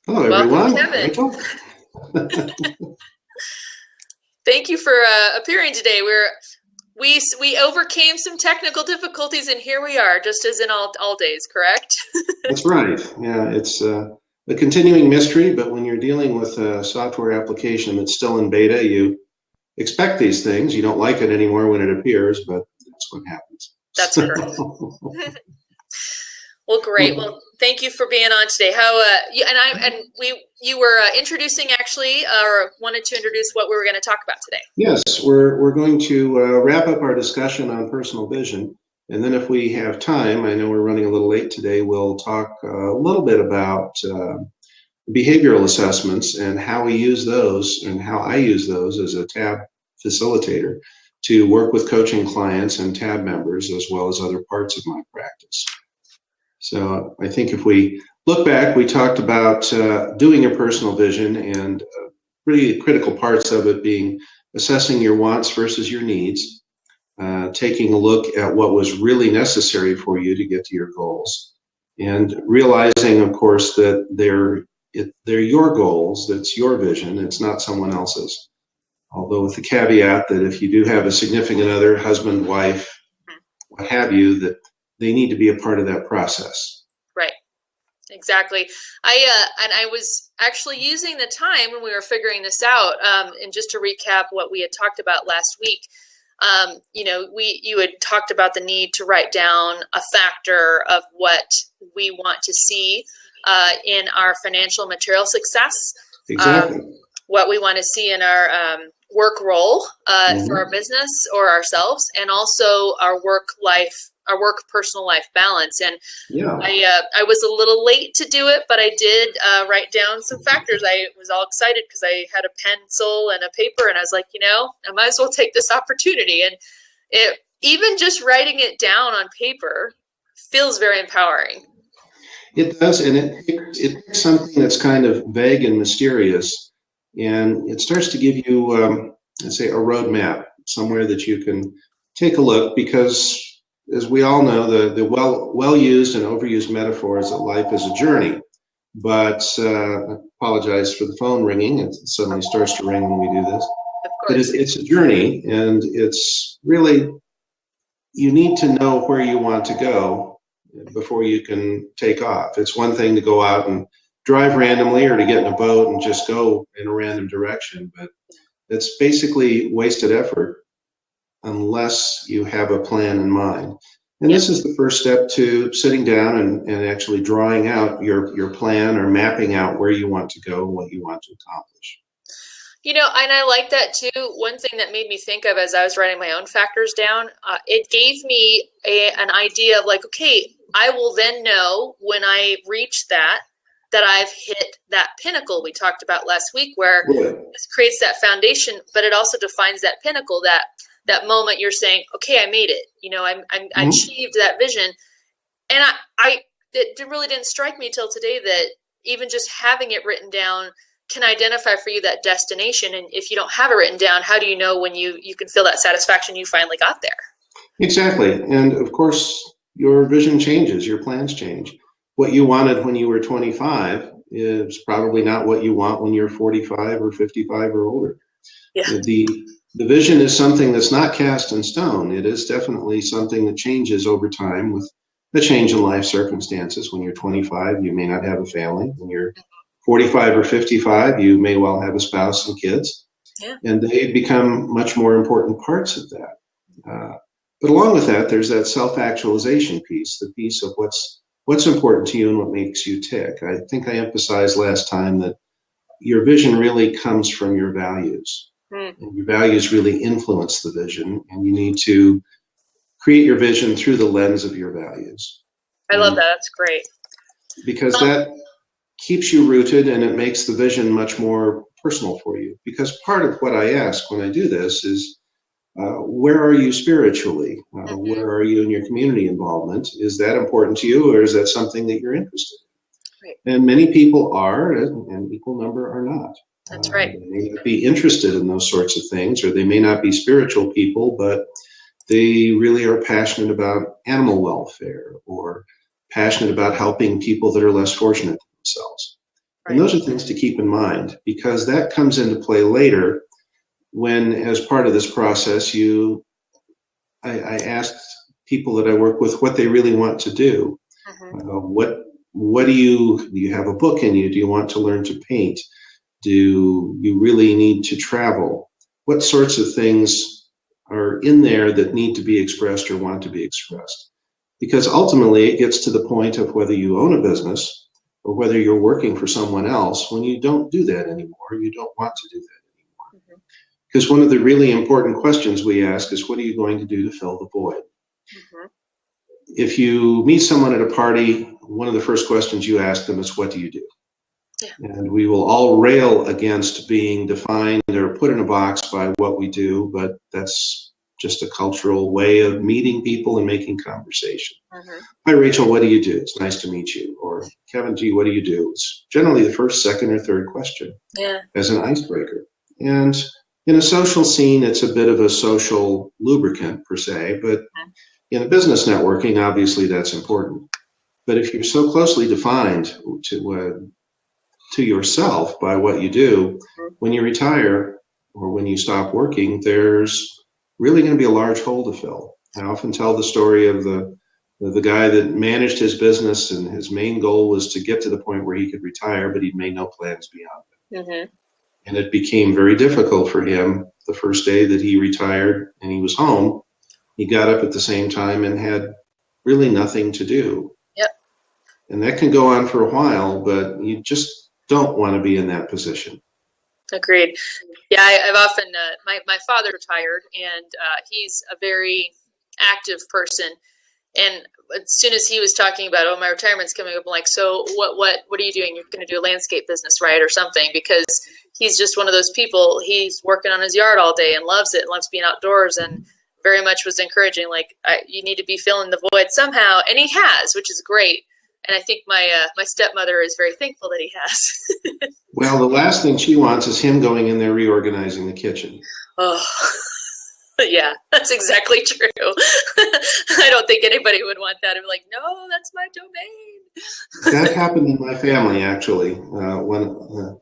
Hello, Welcome, everyone. Kevin. Rachel. Thank you for appearing today. We overcame some technical difficulties, and here we are, just as in all days. Correct? That's right. Yeah, it's a continuing mystery, but when you're dealing with a software application that's still in beta, you expect these things. You don't like it anymore when it appears, but that's what happens. That's correct. Well, great. Well, thank you for being on today. You were introducing actually, or wanted to introduce what we were going to talk about today. Yes, we're going to wrap up our discussion on personal vision, and then if we have time, I know we're running a little late today, we'll talk a little bit about behavioral assessments and how we use those and how I use those as a TAB facilitator to work with coaching clients and TAB members as well as other parts of my practice. So I think if we look back, we talked about doing your personal vision and really critical parts of it being assessing your wants versus your needs, taking a look at what was really necessary for you to get to your goals, and realizing, of course, that they're your goals, that's your vision, it's not someone else's. Although with the caveat that if you do have a significant other, husband, wife, what have you, that they need to be a part of that process. Right. Exactly. I was actually using the time when we were figuring this out, and just to recap what we had talked about last week, you had talked about the need to write down a factor of what we want to see in our financial material success. Exactly. What we want to see in our work role for our business or ourselves, and also our work personal life balance. And yeah, I was a little late to do it, but I did write down some factors. I was all excited because I had a pencil and a paper, and I was like, I might as well take this opportunity. And even just writing it down on paper feels very empowering. It does, and it takes something that's kind of vague and mysterious, and it starts to give you, let's say, a roadmap, somewhere that you can take a look, because as we all know, the well used and overused metaphor is that life is a journey. But I apologize for the phone ringing. It suddenly starts to ring when we do this. But it's a journey, and it's really, you need to know where you want to go before you can take off. It's one thing to go out and drive randomly or to get in a boat and just go in a random direction, but it's basically wasted effort unless you have a plan in mind. And this is the first step to sitting down and actually drawing out your plan, or mapping out where you want to go and what you want to accomplish. And I like that too. One thing that made me think of as I was writing my own factors down, it gave me an idea of like, okay, I will then know when I reach that I've hit that pinnacle we talked about last week, where this creates that foundation, but it also defines that pinnacle, that moment you're saying, okay, I made it. I achieved that vision. And it really didn't strike me till today that even just having it written down can identify for you that destination. And if you don't have it written down, how do you know when you can feel that satisfaction you finally got there? Exactly. And of course, your vision changes, your plans change. What you wanted when you were 25 is probably not what you want when you're 45 or 55 or older. Yeah. The vision is something that's not cast in stone. It is definitely something that changes over time with the change in life circumstances. When you're 25, you may not have a family. When you're 45 or 55, you may well have a spouse and kids. Yeah. And they become much more important parts of that. But along with that, there's that self-actualization piece, the piece of what's important to you and what makes you tick. I think I emphasized last time that your vision really comes from your values. And your values really influence the vision, and you need to create your vision through the lens of your values. I love that. That's great. Because that keeps you rooted, and it makes the vision much more personal for you. Because part of what I ask when I do this is, where are you spiritually? Where are you in your community involvement? Is that important to you, or is that something that you're interested in? Right. And many people are, and an equal number are not. That's right. They may not be interested in those sorts of things, or they may not be spiritual people, but they really are passionate about animal welfare, or passionate about helping people that are less fortunate than themselves. And those are things to keep in mind, because that comes into play later when, as part of this process, I asked people that I work with what they really want to do. What do you have a book in you? Do you want to learn to paint? Do you really need to travel? What sorts of things are in there that need to be expressed or want to be expressed? Because ultimately it gets to the point of whether you own a business or whether you're working for someone else. When you don't do that anymore, you don't want to do that anymore. Because one of the really important questions we ask is, what are you going to do to fill the void? If you meet someone at a party, one of the first questions you ask them is, what do you do? And we will all rail against being defined or put in a box by what we do, but that's just a cultural way of meeting people and making conversation. Hi, Rachel, what do you do? It's nice to meet you. Or Kevin G, what do you do? It's generally the first, second, or third question as an icebreaker. And in a social scene, it's a bit of a social lubricant per se, but in a business networking, obviously that's important. But if you're so closely defined to yourself by what you do, when you retire or when you stop working, there's really going to be a large hole to fill. I often tell the story of the guy that managed his business, and his main goal was to get to the point where he could retire, but he'd made no plans beyond it. And it became very difficult for him the first day that he retired and he was home. He got up at the same time and had really nothing to do. And that can go on for a while, but you just don't want to be in that position. Agreed. Yeah, I've often, my father retired, and he's a very active person. And as soon as he was talking about, oh, my retirement's coming up, I'm like, so what are you doing? You're going to do a landscape business, right? Or something, because he's just one of those people. He's working on his yard all day and loves it and loves being outdoors, and very much was encouraging, like, you need to be filling the void somehow. And he has, which is great. And I think my stepmother is very thankful that he has. Well, the last thing she wants is him going in there reorganizing the kitchen. Oh, yeah, that's exactly true. I don't think anybody would want that. I'm like, no, that's my domain. That happened in my family, actually. When a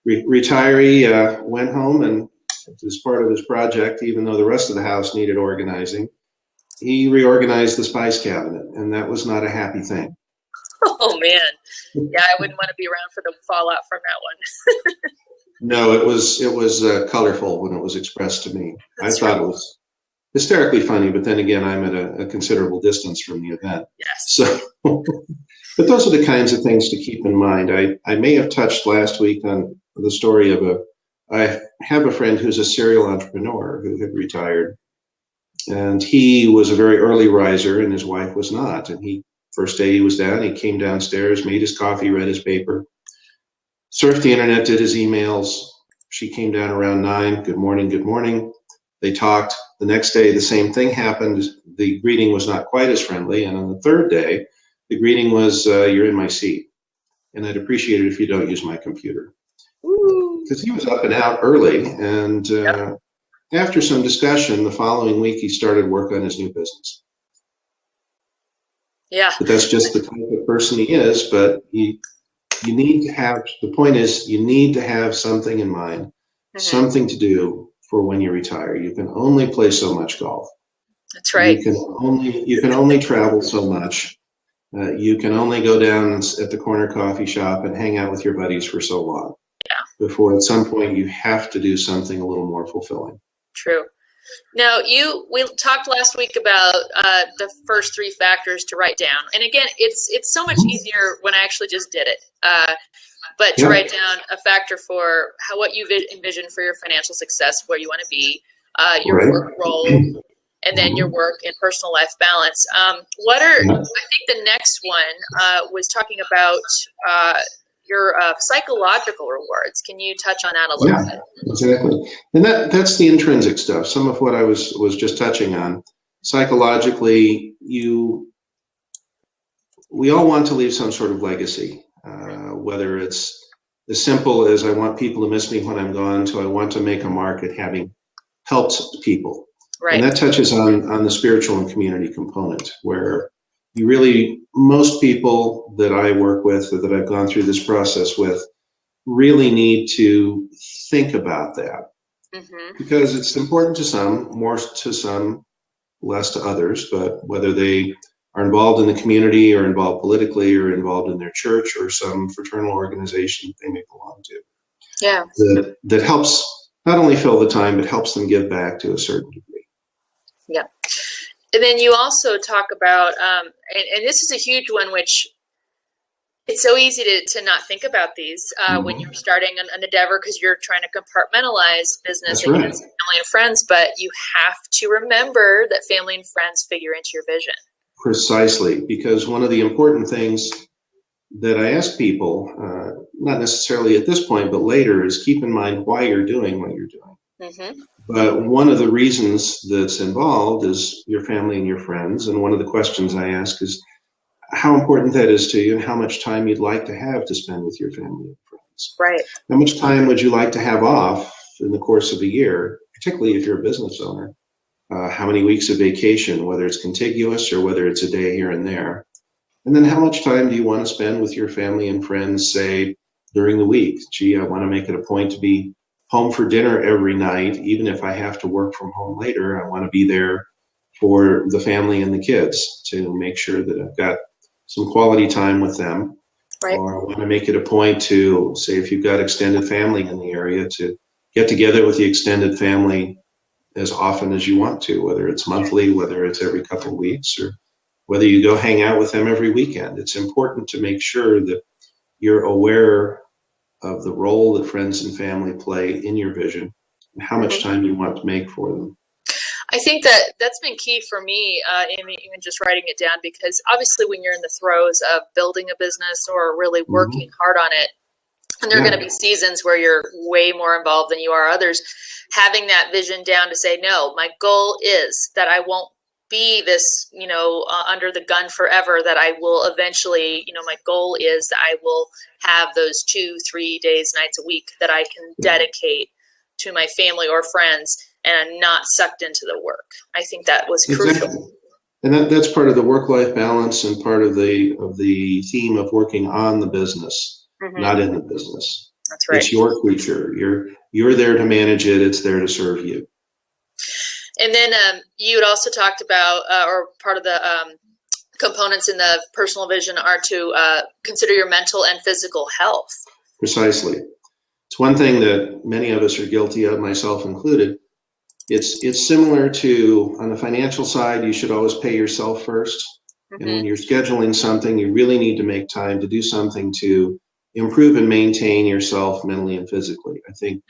retiree went home, and as part of his project, even though the rest of the house needed organizing, he reorganized the spice cabinet, and that was not a happy thing. Oh, man. Yeah, I wouldn't want to be around for the fallout from that one. No, it was colorful when it was expressed to me. I thought it was hysterically funny, but then again, I'm at a considerable distance from the event. Yes. So, but those are the kinds of things to keep in mind. I may have touched last week on the story of I have a friend who's a serial entrepreneur who had retired, and he was a very early riser, and his wife was not. And first day he was down, he came downstairs, made his coffee, read his paper, surfed the internet, did his emails. She came down around 9. Good morning, good morning. They talked. The next day, the same thing happened. The greeting was not quite as friendly. And on the third day, the greeting was, you're in my seat. And I'd appreciate it if you don't use my computer. Because he was up and out early. And after some discussion, the following week, he started work on his new business. Yeah. But that's just the type of person he is. But you need to have, the point is, you need to have something in mind, something to do for when you retire. You can only play so much golf. That's right. You can only travel so much. You can only go down at the corner coffee shop and hang out with your buddies for so long. Yeah. Before at some point you have to do something a little more fulfilling. True. Now, we talked last week about the first 3 factors to write down. And again, it's so much easier when I actually just did it. But to write down a factor for what you envision for your financial success, where you want to be, your work role, and then your work and personal life balance. I think the next one was talking about your psychological rewards. Can you touch on that a little bit? Exactly. And that's the intrinsic stuff. Some of what I was just touching on. Psychologically, we all want to leave some sort of legacy, whether it's as simple as I want people to miss me when I'm gone to I want to make a mark at having helped people. Right. And that touches on the spiritual and community component, where most people that I work with or that I've gone through this process with really need to think about that, Mm-hmm. because it's important to some, more to some, less to others, but whether they are involved in the community or involved politically or involved in their church or some fraternal organization they may belong to, Yeah. that helps not only fill the time, but helps them give back to a certain degree. Yeah. And then you also talk about, and this is a huge one, which it's so easy to not think about these when you're starting an endeavor, because you're trying to compartmentalize business and family and friends, but you have to remember that family and friends figure into your vision. Precisely, because one of the important things that I ask people, not necessarily at this point, but later, is keep in mind why you're doing what you're doing. Mm-hmm. But one of the reasons that's involved is your family and your friends. And one of the questions I ask is how important that is to you and how much time you'd like to have to spend with your family and friends. Right. How much time would you like to have off in the course of a year, particularly if you're a business owner? How many weeks of vacation, whether it's contiguous or whether it's a day here and there? And then how much time do you want to spend with your family and friends, say, during the week? Gee, I want to make it a point to be home for dinner every night, even if I have to work from home later. I want to be there for the family and the kids to make sure that I've got some quality time with them. Right. Or I want to make it a point to, say, if you've got extended family in the area, to get together with the extended family as often as you want to, whether it's monthly, whether it's every couple of weeks, or whether you go hang out with them every weekend. It's important to make sure that you're aware of the role that friends and family play in your vision and how much time you want to make for them. I think that's been key for me, even just writing it down, because obviously when you're in the throes of building a business or really working hard on it, and there are going to be seasons where you're way more involved than you are others, having that vision down to say, no, my goal is that I won't be this, under the gun forever, that I will eventually, my goal is that I will have those 2-3 days, nights a week that I can dedicate to my family or friends and not sucked into the work. I think that was crucial. And that's part of the work-life balance and part of the theme of working on the business, not in the business. That's right. It's your creature. You're there to manage it. It's there to serve you. And then you had also talked about, or part of the components in the personal vision are to consider your mental and physical health. Precisely. It's one thing that many of us are guilty of, myself included. It's similar to, on the financial side, you should always pay yourself first. And when you're scheduling something, you really need to make time to do something to improve and maintain yourself mentally and physically. I think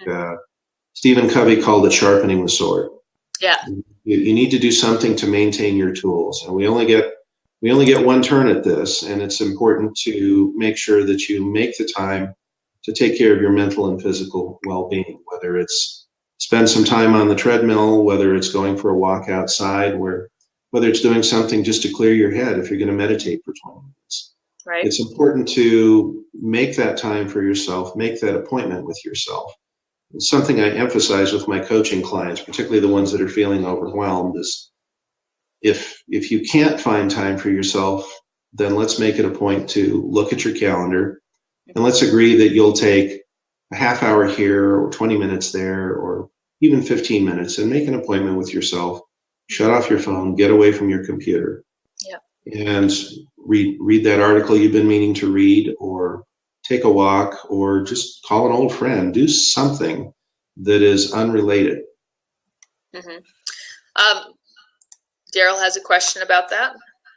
Stephen Covey called it sharpening the sword. Yeah. You need to do something to maintain your tools. And we only get one turn at this, and it's important to make sure that you make the time to take care of your mental and physical well-being, whether it's spend some time on the treadmill, whether it's going for a walk outside, whether it's doing something just to clear your head if you're going to meditate for 20 minutes. Right. It's important to make that time for yourself, make that appointment with yourself. It's something I emphasize with my coaching clients, particularly the ones that are feeling overwhelmed, is if you can't find time for yourself, then let's make it a point to look at your calendar and let's agree that you'll take a half hour here or 20 minutes there or even 15 minutes and make an appointment with yourself. Shut off your phone, get away from your computer, and read that article you've been meaning to read, or take a walk, or just call an old friend. Do something that is unrelated. Daryl has a question about that.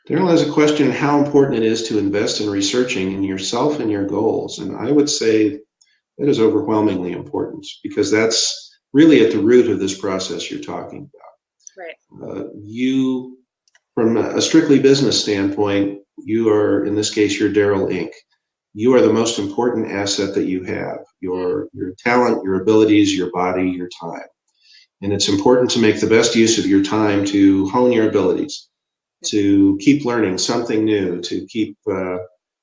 Daryl has a question how important it is to invest in researching in yourself and your goals. And I would say that is overwhelmingly important, because that's really at the root of this process you're talking about. Right. You, from a strictly business standpoint, you are, in this case, you're Daryl Inc. You are the most important asset that you have, your talent, your abilities, your body, your time. And it's important to make the best use of your time to hone your abilities, to keep learning something new, to keep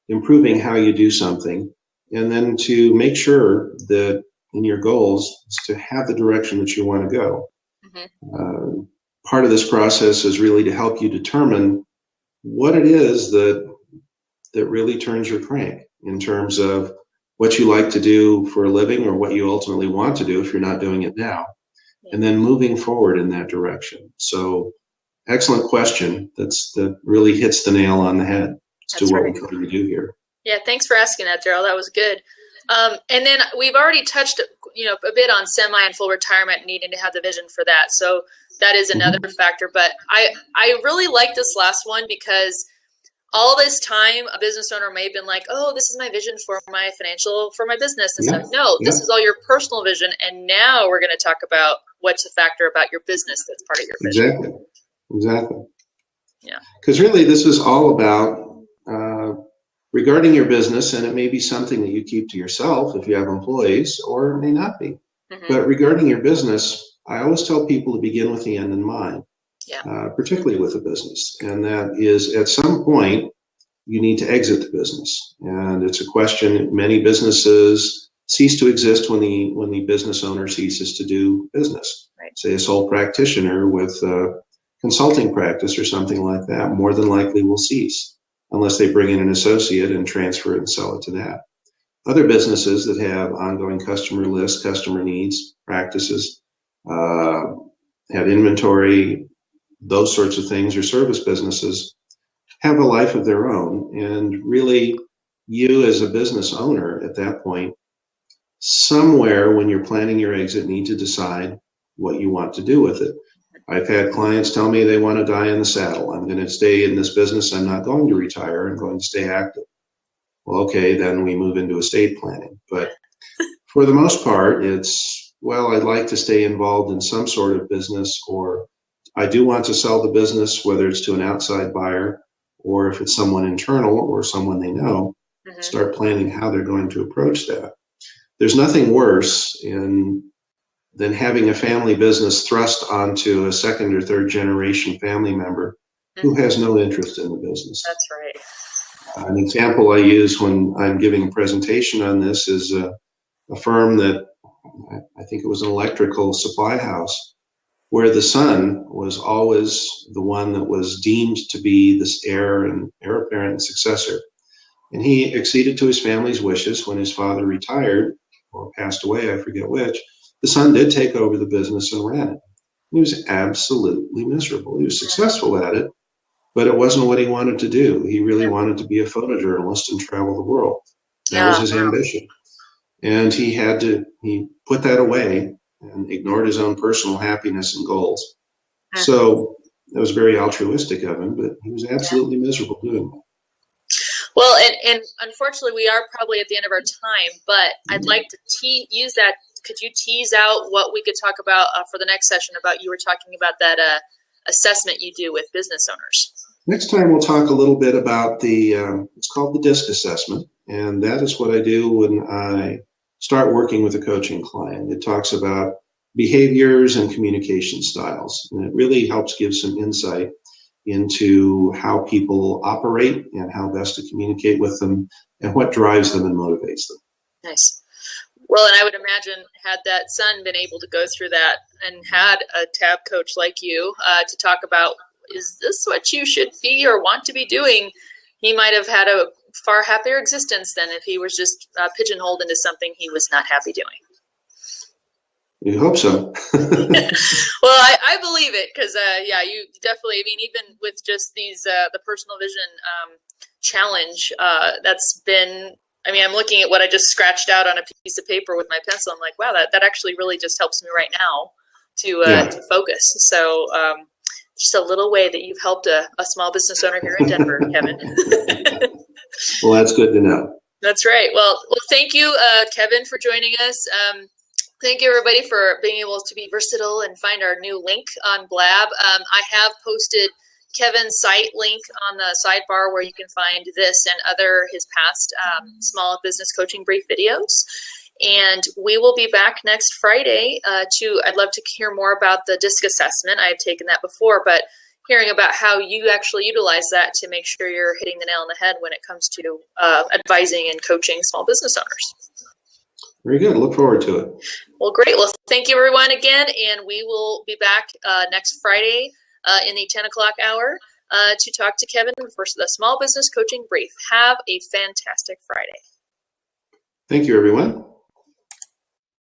improving how you do something, and then to make sure that in your goals to have the direction that you want to go. Part of this process is really to help you determine what it is that really turns your crank in terms of what you like to do for a living or what you ultimately want to do if you're not doing it now, and then moving forward in that direction. So excellent question. That really hits the nail on the head as to what we're trying to do here. Yeah, thanks for asking that, Daryl. That was good. And then we've already touched, a bit on semi and full retirement, needing to have the vision for that. So that is another factor. But I really like this last one, because all this time a business owner may have been like, oh, this is my vision for my business and stuff. No, this is all your personal vision. And now we're going to talk about what's a factor about your business that's part of your vision. Exactly. Yeah. Because really this is all about regarding your business, and it may be something that you keep to yourself if you have employees, or it may not be. But regarding your business, I always tell people to begin with the end in mind, particularly with a business. And that is, at some point, you need to exit the business. And it's a question, many businesses cease to exist when the business owner ceases to do business. Right. Say a sole practitioner with a consulting practice or something like that, more than likely will cease, unless they bring in an associate and transfer it and sell it to that. Other businesses that have ongoing customer lists, customer needs, practices, have inventory, those sorts of things, or service businesses have a life of their own. And really, you as a business owner at that point, somewhere when you're planning your exit, need to decide what you want to do with it. I've had clients tell me they want to die in the saddle. I'm going to stay in this business. I'm not going to retire. I'm going to stay active. Well, okay, then we move into estate planning. But for the most part, it's, well, I'd like to stay involved in some sort of business, or I do want to sell the business, whether it's to an outside buyer or if it's someone internal or someone they know, start planning how they're going to approach that. There's nothing worse than having a family business thrust onto a second or third generation family member who has no interest in the business. That's right. An example I use when I'm giving a presentation on this is a firm that, I think it was an electrical supply house, where the son was always the one that was deemed to be this heir apparent and successor. And he acceded to his family's wishes. When his father retired or passed away, I forget which, the son did take over the business and ran it. He was absolutely miserable. He was successful at it, but it wasn't what he wanted to do. He really wanted to be a photojournalist and travel the world. That was his ambition. And he put that away and ignored his own personal happiness and goals. So that was very altruistic of him, but he was absolutely miserable doing that. Well, and unfortunately, we are probably at the end of our time, but I'd like to use that. Could you tease out what we could talk about for the next session about, you were talking about that assessment you do with business owners? Next time we'll talk a little bit about it's called the DISC assessment, and that is what I do when I start working with a coaching client. It talks about behaviors and communication styles, and it really helps give some insight into how people operate and how best to communicate with them and what drives them and motivates them. Nice. Well, and I would imagine, had that son been able to go through that and had a TAB coach like you to talk about, is this what you should be or want to be doing, he might have had a far happier existence than if he was just pigeonholed into something he was not happy doing. You hope so. Well, I believe it, because you definitely, I mean, even with just these the personal vision challenge, that's been, I mean, I'm looking at what I just scratched out on a piece of paper with my pencil. I'm like, wow, that actually really just helps me right now to focus. So just a little way that you've helped a small business owner here in Denver, Kevin. Well, that's good to know. That's right. Well, thank you, Kevin, for joining us. Thank you, everybody, for being able to be versatile and find our new link on Blab. I have posted Kevin's site link on the sidebar where you can find this and his past small business coaching brief videos. And we will be back next Friday I'd love to hear more about the DISC assessment. I have taken that before, but hearing about how you actually utilize that to make sure you're hitting the nail on the head when it comes to advising and coaching small business owners. Very good. Look forward to it. Well, great. Well, thank you, everyone, again. And we will be back next Friday in the 10 o'clock hour to talk to Kevin for the Small Business Coaching Brief. Have a fantastic Friday. Thank you, everyone.